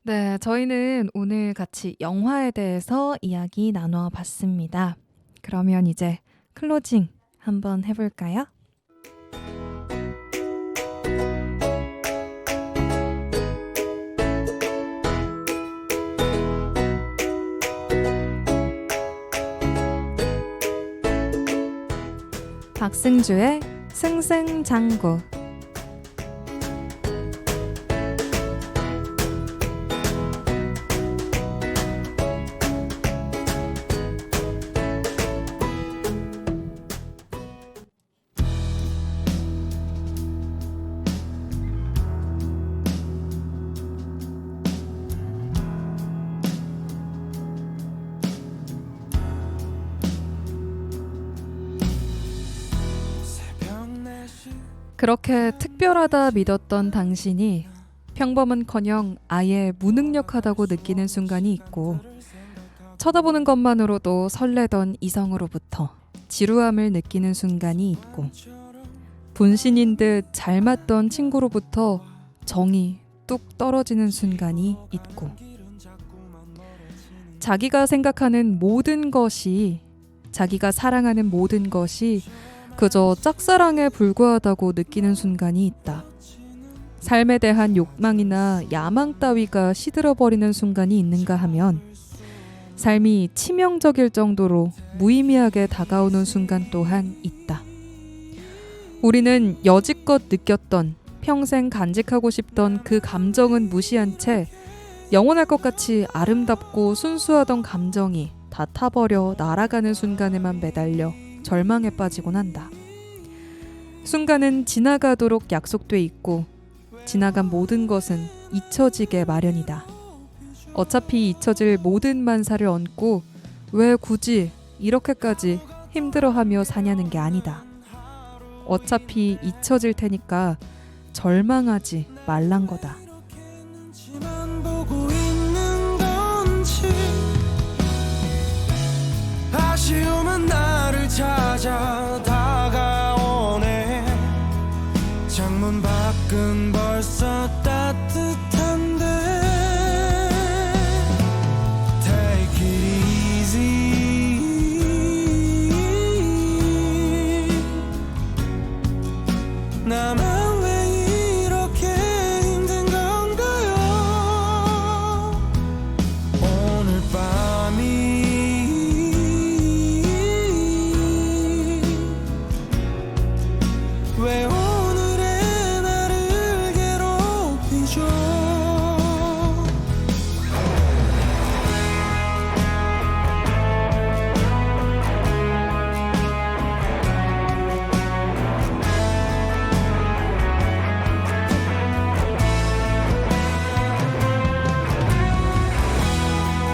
네, 저희는 오늘 같이 영화에 대해서 이야기 나눠 봤습니다. 그러면 이제 클로징 한번 해볼까요? 박승주의 승승장구. 그렇게 특별하다 믿었던 당신이 평범은커녕 아예 무능력하다고 느끼는 순간이 있고, 쳐다보는 것만으로도 설레던 이성으로부터 지루함을 느끼는 순간이 있고, 분신인 듯 잘 맞던 친구로부터 정이 뚝 떨어지는 순간이 있고, 자기가 생각하는 모든 것이, 자기가 사랑하는 모든 것이 그저 짝사랑에 불과하다고 느끼는 순간이 있다. 삶에 대한 욕망이나 야망 따위가 시들어버리는 순간이 있는가 하면, 삶이 치명적일 정도로 무의미하게 다가오는 순간 또한 있다. 우리는 여지껏 느꼈던, 평생 간직하고 싶던 그 감정은 무시한 채 영원할 것 같이 아름답고 순수하던 감정이 다 타버려 날아가는 순간에만 매달려 절망에 빠지곤 한다. 순간은 지나가도록 약속돼 있고, 지나간 모든 것은 잊혀지게 마련이다. 어차피 잊혀질 모든 만사를 얹고 왜 굳이 이렇게까지 힘들어하며 사냐는 게 아니다. 어차피 잊혀질 테니까 절망하지 말란 거다. 지만 보고 있는 건지 아쉬움은 나를 찾아 다가오네. 창문 밖은 벌써 따뜻한데 Take it easy. 나만 왜 이렇게 힘든 건가요? 오늘 밤이 왜 오늘의 나를 괴롭히죠?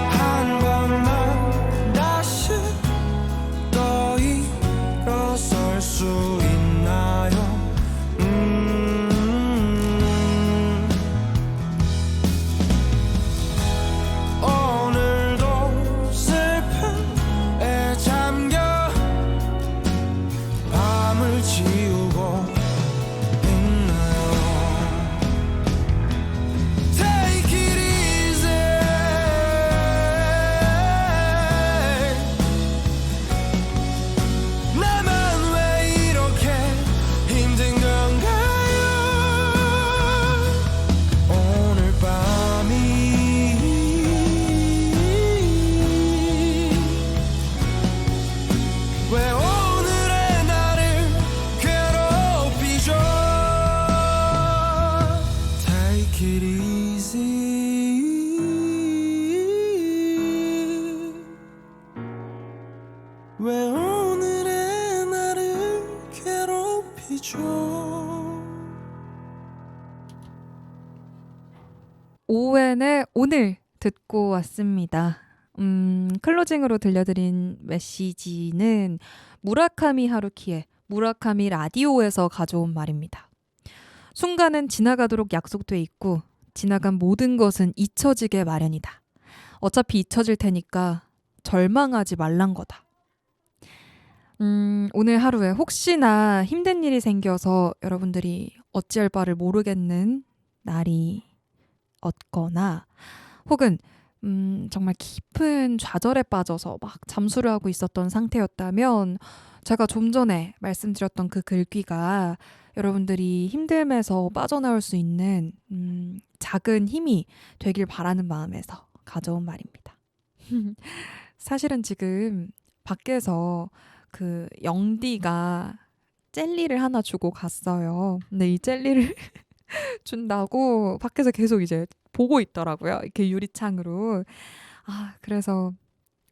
한 번만 다시 또 일어설 수 있나요? 오늘도 슬픔에 잠겨 밤을 지우고 있나요? Take it easy. 나만 왜 이렇게 힘든 건가요? 오늘 밤이 왜 오늘의 나를 괴롭히죠? Take it easy. 왜 오늘의 나를 괴롭히죠? 오웬의 오늘 듣고 왔습니다. 클로징으로 들려드린 메시지는 무라카미 하루키의 무라카미 라디오에서 가져온 말입니다. 순간은 지나가도록 약속돼 있고 지나간 모든 것은 잊혀지게 마련이다. 어차피 잊혀질 테니까 절망하지 말란 거다. 오늘 하루에 혹시나 힘든 일이 생겨서 여러분들이 어찌할 바를 모르겠는 날이 없거나 혹은 정말 깊은 좌절에 빠져서 막 잠수를 하고 있었던 상태였다면 제가 좀 전에 말씀드렸던 그 글귀가 여러분들이 힘듦에서 빠져나올 수 있는 작은 힘이 되길 바라는 마음에서 가져온 말입니다. 사실은 지금 밖에서 그 영디가 젤리를 하나 주고 갔어요. 근데 이 젤리를 준다고 밖에서 계속 이제 보고 있더라고요. 이렇게 유리창으로. 그래서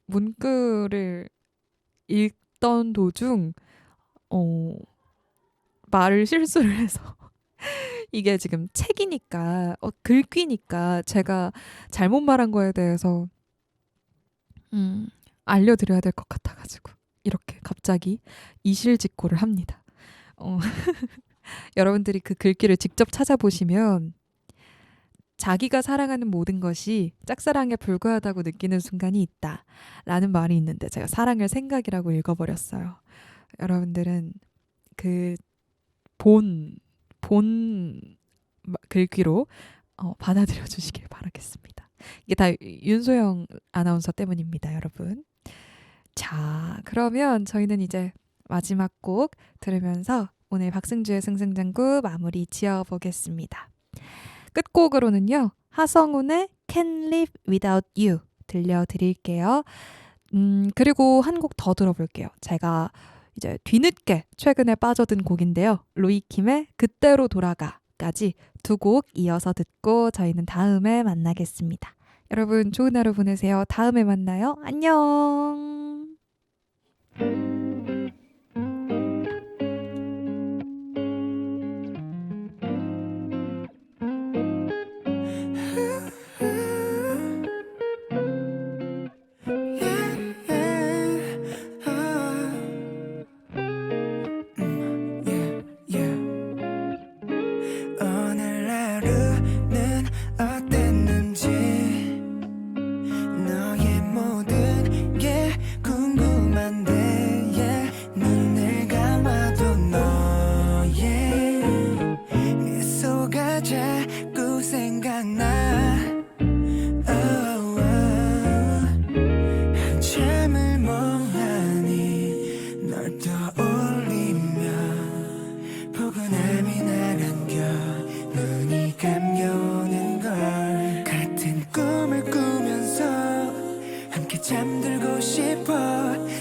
문구를 읽던 도중 말을 실수를 해서 이게 지금 책이니까 글귀니까 제가 잘못 말한 거에 대해서 알려드려야 될 것 같아가지고 이렇게 갑자기 이실직고를 합니다. 여러분들이 그 글귀를 직접 찾아보시면 자기가 사랑하는 모든 것이 짝사랑에 불과하다고 느끼는 순간이 있다 라는 말이 있는데 제가 사랑을 생각이라고 읽어버렸어요. 여러분들은 그 본 글귀로 받아들여 주시길 바라겠습니다. 이게 다 윤소영 아나운서 때문입니다, 여러분. 자, 그러면 저희는 이제 마지막 곡 들으면서 오늘 박승주의 승승장구 마무리 지어보겠습니다. 끝곡으로는요, 하성운의 Can't Live Without You 들려드릴게요. 그리고 한 곡 더 들어볼게요. 제가 이제 뒤늦게 최근에 빠져든 곡인데요. 로이킴의 그때로 돌아가까지 두 곡 이어서 듣고 저희는 다음에 만나겠습니다. 여러분 좋은 하루 보내세요. 다음에 만나요. 안녕. 오늘 하루는 어땠는지 너의 모든 게 궁금한데 눈을 감아도 너의 미소가 자꾸 생각나 한참을 멍하니 널 떠올리며 포근함이 날 안겨 눈이 감겨오는 걸 같은 꿈을 꾸면서 함께 잠들고 싶어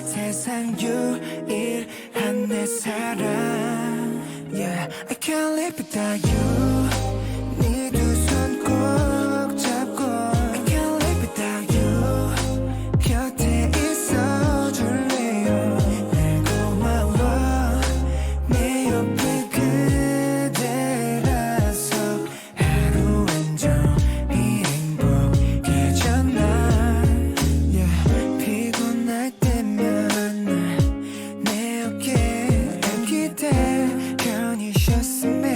세상 유일한 내 사랑 Yeah, I can't live without you 네 두 손 꼭 잡고 I can't live without you 곁에 있어 줄래요 늘 고마워 내 옆에 그대라서 하루 온종일 행복해졌나 피곤할 때면 내 어깨에 기대 편히 쉬었으면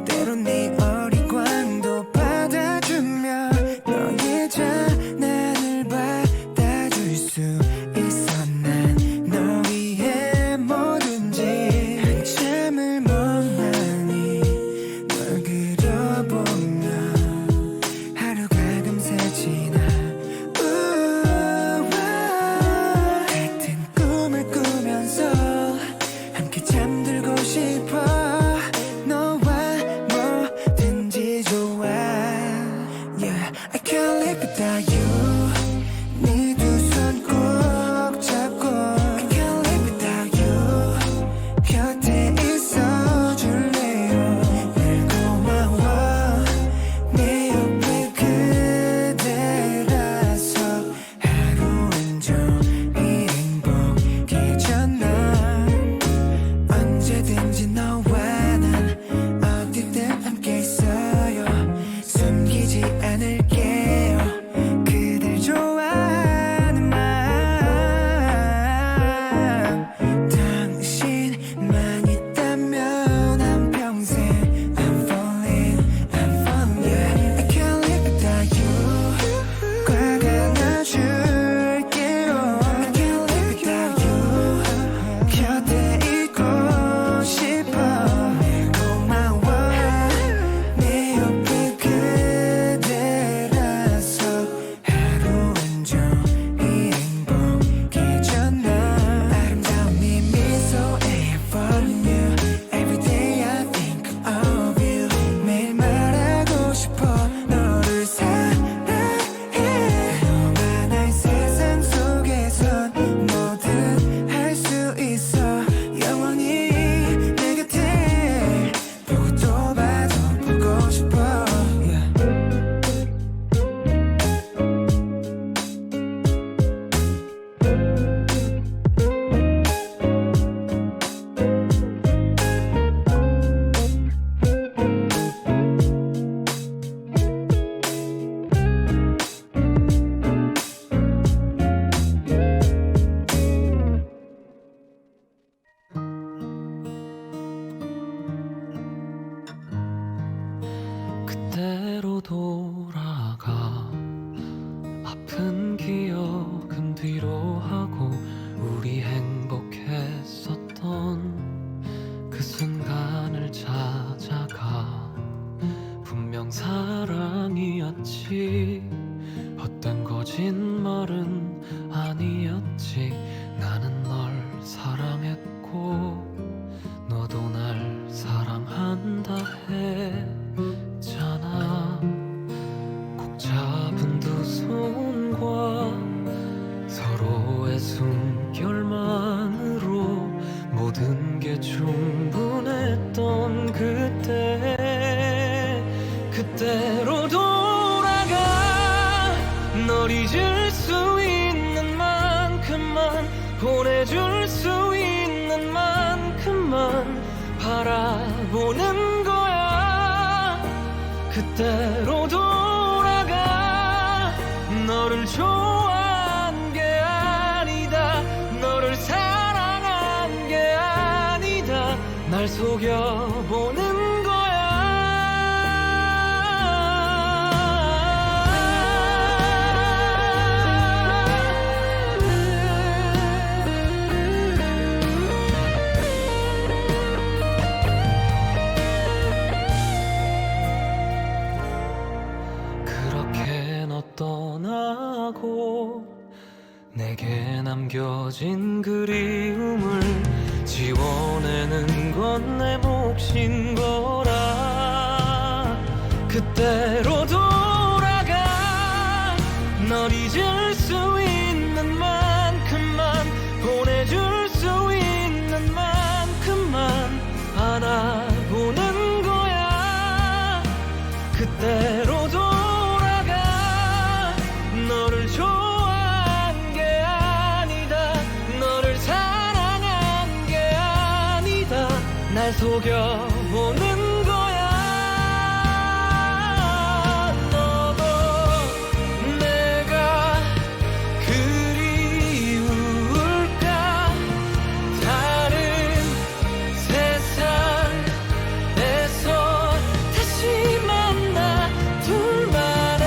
때론 네 어리광도 받아주며 너의 장난을 받아줄 수 있어 난 너 위해 뭐든지 한참을 멍하니 널 그려보며 하루가 금세 지나 같은 꿈을 꾸면서 함께 잠들고 싶어 너와 뭐든지 좋아 Yeah, I can't live without you 네 두 손 꼭 잡고 I can't live without you 곁에 있어 줄래요 늘 고마워 내 옆에 그대라서 하루 온종일 행복해졌나 언제든지 너와 널 찾아가. 분명 사랑이었지 헛된 거짓말은 아니었지. 나는 널 사랑했고 너도 날 사랑한다 했잖아. 꼭 잡은 두 손과 서로의 숨결만으로 모든 게 충분했던 그때로 돌아가. 널 잊을 수 있는 만큼만, 보내줄 수 있는 만큼만 바라보는 거야. 그때로 돌아가. 너를 좋아한 게 아니다, 너를 사랑한 게 아니다, 날 속여보는 거야. 그렇게 너 떠나고 내게 남겨진 그리움을 지워내는 건 내 몫인 거라. 그때로 돌아가. 널 잊을 수 있는 만큼만, 보내줄 수 있는 만큼만 안아보는 거야. 그때로 돌아가. 너를 좋아한 게 아니다, 너를 사랑한 게 아니다, 날 속여보는 거야. 너도 내가 그리울까? 다른 세상에서 다시 만나 둘만의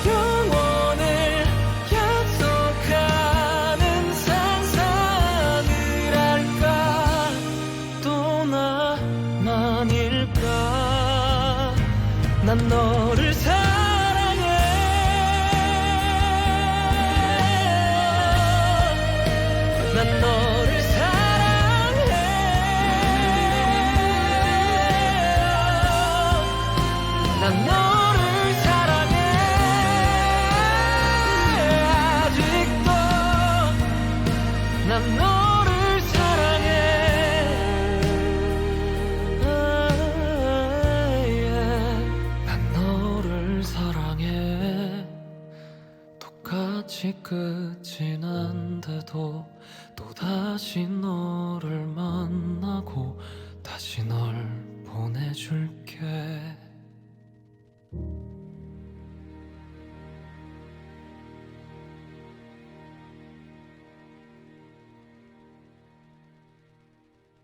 영원을 약속하는 상상을 할까? 또 나만일까? 난 너를 사랑해. 난 너를 사랑해. 난 너를 사랑해. 아직도 난 너를 사랑해. 난 너를 사랑해. 똑같이 끝이 난데도 또다시 너를 만나고 다시 널 보내줄게.